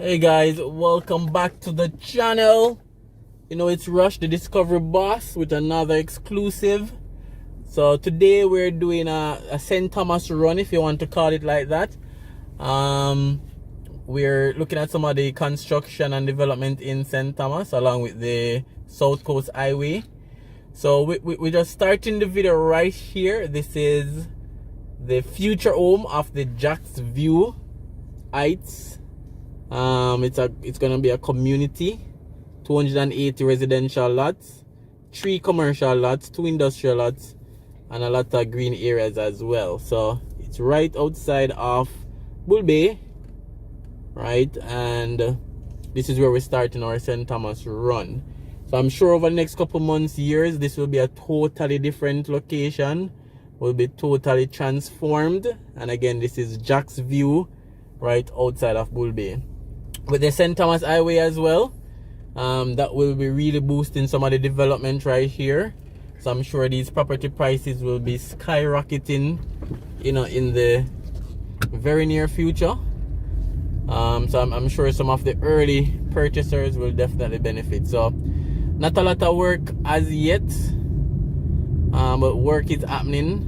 Hey guys, welcome back to the channel. You know, it's Rush the Discovery Boss with another exclusive. So today we're doing a St. Thomas run, if you want to call it like that. We're looking at some of the construction and development in St. Thomas along with the South Coast Highway. So we're just starting the video right here. This is the future home of the Jack's View Heights. It's gonna be a community, 280 residential lots, 3 commercial lots, 2 industrial lots, and a lot of green areas as well. So it's right outside of Bull Bay, right? And this is where we're starting our St. Thomas run. So I'm sure over the next couple months, years, this will be a totally different location, will be totally transformed. And again, this is Jack's View, right outside of Bull Bay. With the St. Thomas Highway as well, that will be really boosting some of the development right here. So I'm sure these property prices will be skyrocketing, you know, in the very near future. So I'm sure some of the early purchasers will definitely benefit. So not a lot of work as yet, but work is happening.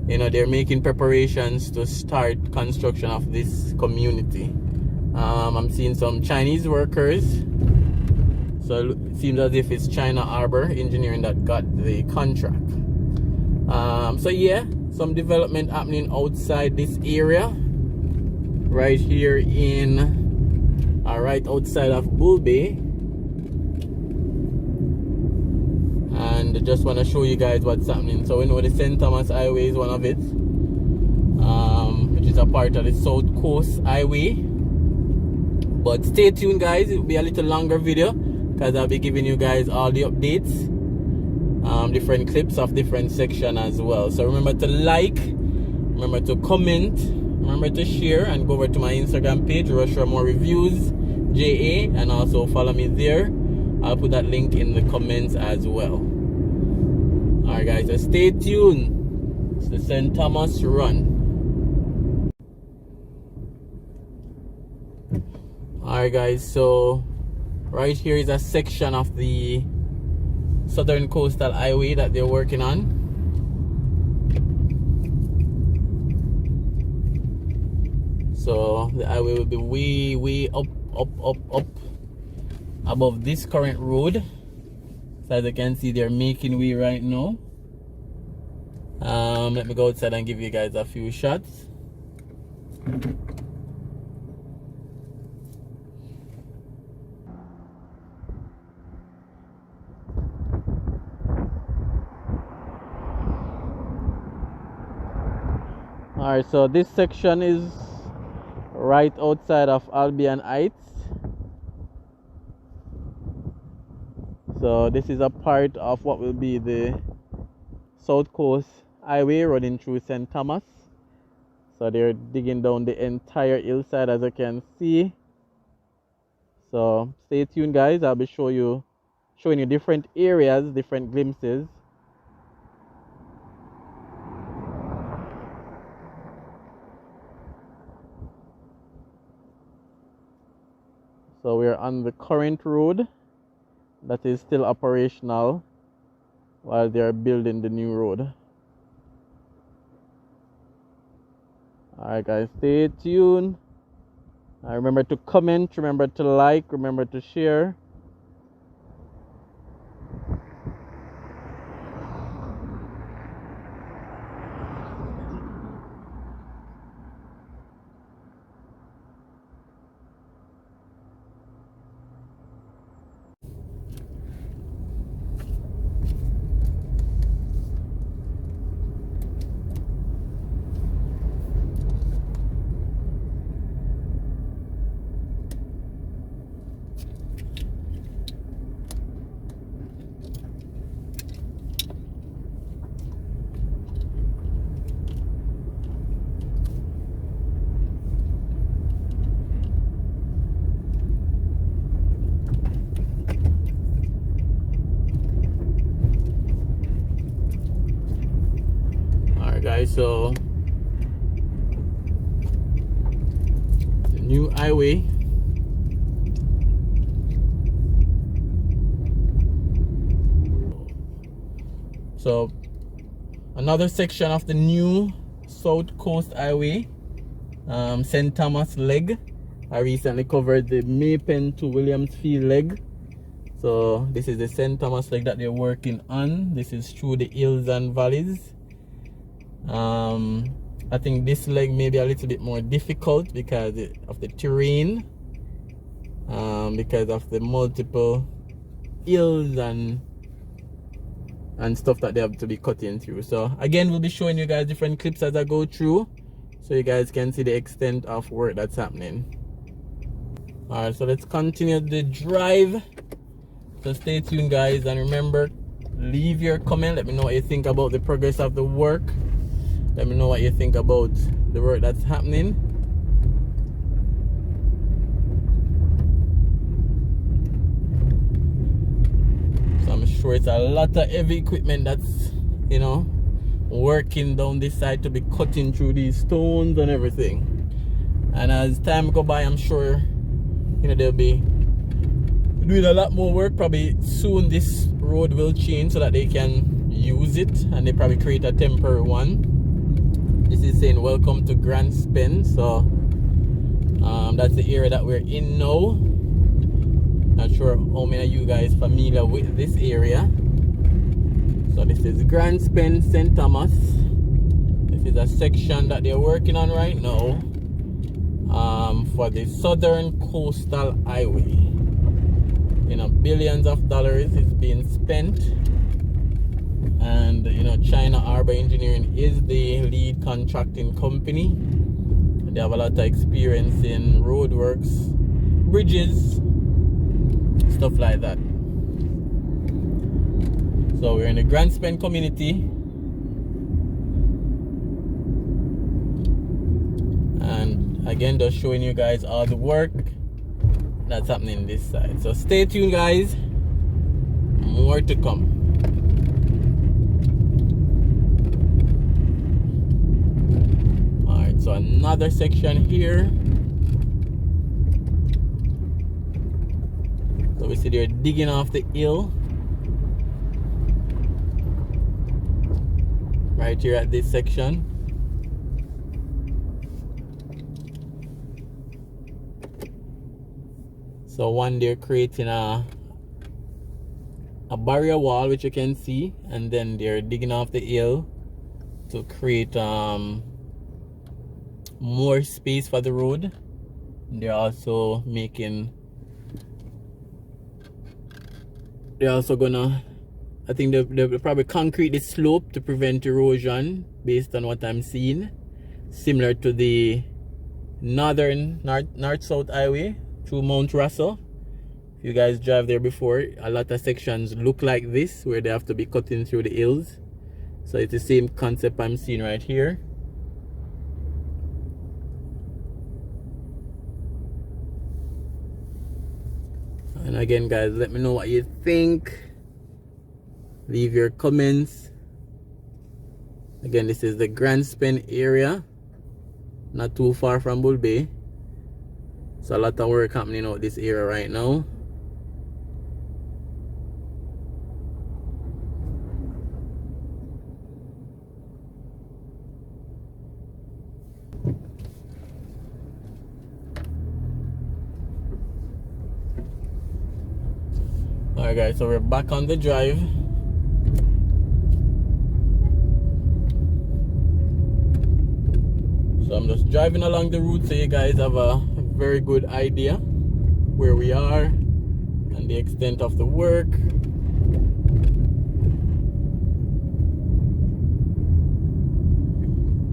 You know, they're making preparations to start construction of this community. I'm seeing some Chinese workers, so it seems as if it's China Harbor Engineering that got the contract. So yeah, some development happening outside this area, right here in right outside of Bull Bay. And just want to show you guys what's happening. So we know the St. Thomas Highway is one of it, which is a part of the South Coast Highway. But stay tuned guys, it will be a little longer video because I'll be giving you guys all the updates, different clips of different sections as well. So remember to like, remember to comment, remember to share, and go over to my Instagram page, Raymore Reviews-Jamaica, and also follow me there. I'll put that link in the comments as well. Alright guys, so stay tuned. It's the St. Thomas run. Alright guys, so right here is a section of the Southern Coastal Highway that they're working on. So the highway will be way up above this current road. So as you can see, they're making way right now. Let me go outside and give you guys a few shots. Alright, so this section is right outside of Albion Heights. So this is a part of what will be the South Coast Highway running through St. Thomas. So they're digging down the entire hillside, as you can see. So stay tuned guys, I'll be showing you different areas, different glimpses. So we're on the current road that is still operational while they are building the new road. Alright guys, stay tuned. Remember to comment, remember to like, remember to share. Guys, so the new highway So another section of the new South Coast Highway, St. Thomas leg. I recently covered the Maypen to Williamsfield leg. So this is the St. Thomas leg that they're working on. This is through the hills and valleys. I think this leg may be a little bit more difficult because of the terrain, because of the multiple hills and stuff that they have to be cutting through. So again, we'll be showing you guys different clips as I go through, so you guys can see the extent of work that's happening. Alright, so let's continue the drive. So stay tuned, guys, and remember, leave your comment. Let me know what you think about the progress of the work. Let me know what you think about the work that's happening. So I'm sure it's a lot of heavy equipment that's, you know, working down this side to be cutting through these stones and everything. And as time go by, I'm sure, you know, they'll be doing a lot more work. Probably soon this road will change so that they can use it, and they probably create a temporary one. This is saying welcome to Grand Spend. So that's the area that we're in now. Not sure how many of you guys familiar with this area. So this is Grand Spend, St. Thomas. This is a section that they're working on right now, for the Southern Coastal Highway. You know, billions of dollars is being spent, and you know, China Harbor Engineering is the lead contracting company. They have a lot of experience in roadworks, bridges, stuff like that. So we're in the Grand Spend community, and again, just showing you guys all the work that's happening this side. So stay tuned, guys, more to come. Alright, so another section here. So we see they're digging off the hill right here at this section. So one, they're creating a barrier wall, which you can see, and then they're digging off the hill to create more space for the road. They're also gonna, I think they'll probably concrete the slope to prevent erosion, based on what I'm seeing, similar to the north-south highway through Mount Russell. If you guys drive there before, a lot of sections look like this, where they have to be cutting through the hills. So it's the same concept I'm seeing right here. And again, guys, let me know what you think. Leave your comments. Again, this is the Grand Spend area, not too far from Bull Bay. So a lot of work happening out this area right now. Alright, guys, so we're back on the drive. So I'm just driving along the route so you guys have a very good idea where we are and the extent of the work.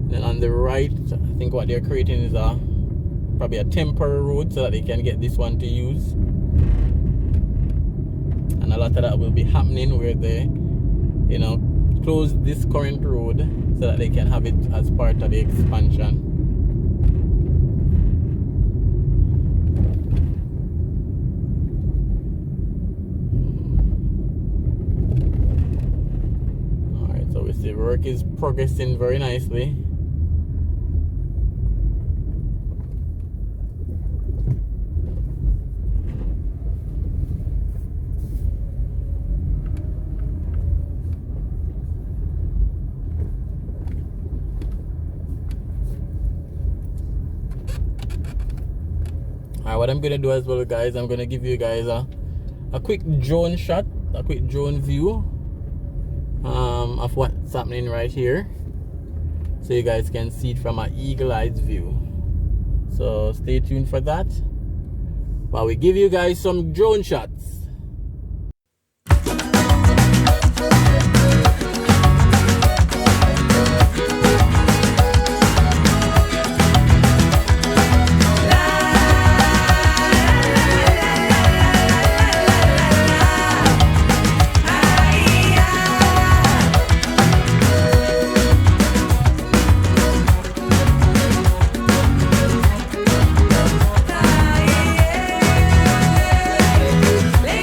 Then on the right, I think what they're creating is probably a temporary road so that they can get this one to use. And a lot of that will be happening where they, you know, close this current road so that they can have it as part of the expansion. Alright, so we see work is progressing very nicely. Alright, what I'm gonna do as well, guys, I'm gonna give you guys a quick drone shot, a quick drone view of what's happening right here, so you guys can see it from an eagle-eyed view. So stay tuned for that while we give you guys some drone shots. Lay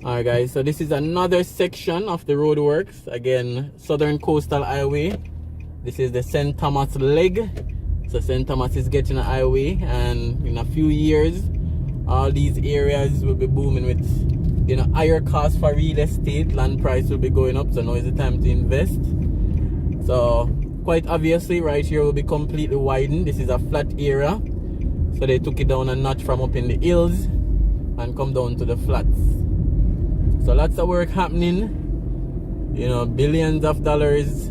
Alright guys, so this is another section of the roadworks. Again, Southern Coastal Highway. This is the St. Thomas leg. So St. Thomas is getting a highway, and in a few years all these areas will be booming with, you know, higher costs for real estate. Land price will be going up, so now is the time to invest. So quite obviously right here will be completely widened. This is a flat area, so they took it down a notch from up in the hills and come down to the flats. So lots of work happening, you know, billions of dollars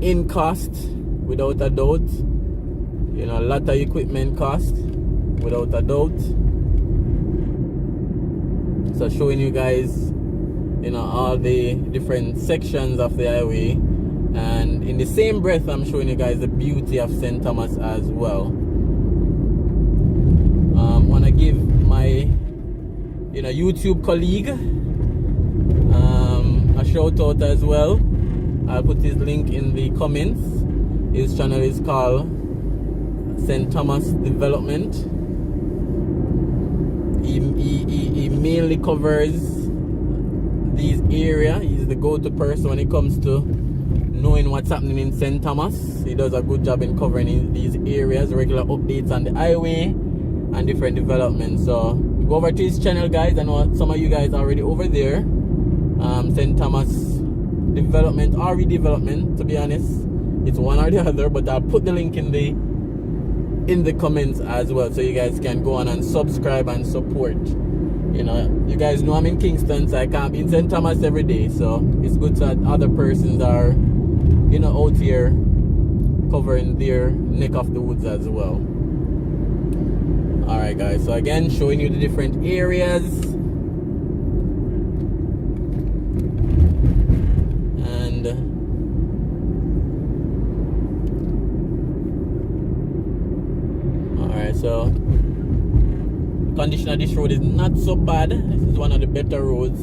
in cost without a doubt, you know, a lot of equipment cost without a doubt. So showing you guys, you know, all the different sections of the highway, and in the same breath I'm showing you guys the beauty of St. Thomas as well. Want to give my, you know, YouTube colleague a shout out as well. I'll put his link in the comments. His channel is called St. Thomas Development. He mainly covers these areas. He's the go-to person when it comes to knowing what's happening in St. Thomas. He does a good job in covering these areas, regular updates on the highway and different developments. So go over to his channel, guys. I know some of you guys are already over there. St. Thomas Development or Redevelopment, to be honest. It's one or the other, but I'll put the link in the comments as well, so you guys can go on and subscribe and support. You know, you guys know I'm in Kingston, so I can't be in St. Thomas every day, so it's good that other persons are, you know, out here covering their neck of the woods as well. Alright guys, so again showing you the different areas, and alright, so the condition of this road is not so bad. This is one of the better roads